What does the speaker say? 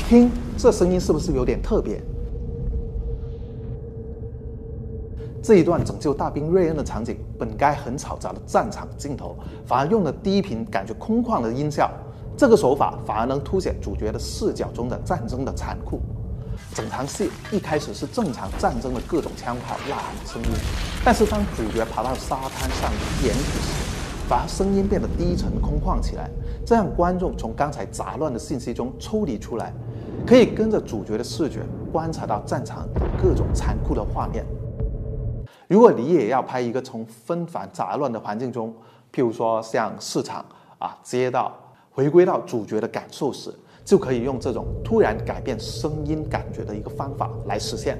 听，这声音是不是有点特别？这一段拯救大兵瑞恩的场景，本该很嘈杂的战场镜头，反而用了低频、感觉空旷的音效。这个手法反而能凸显主角的视角中的战争的残酷。整场戏一开始是正常战争的各种枪炮、呐喊的声音，但是当主角爬到沙滩上掩体时，反而声音变得低沉空旷起来，这让观众从刚才杂乱的信息中抽离出来，可以跟着主角的视觉观察到战场各种残酷的画面。如果你也要拍一个从纷繁杂乱的环境中，譬如说像市场街道，回归到主角的感受时，就可以用这种突然改变声音感觉的一个方法来实现。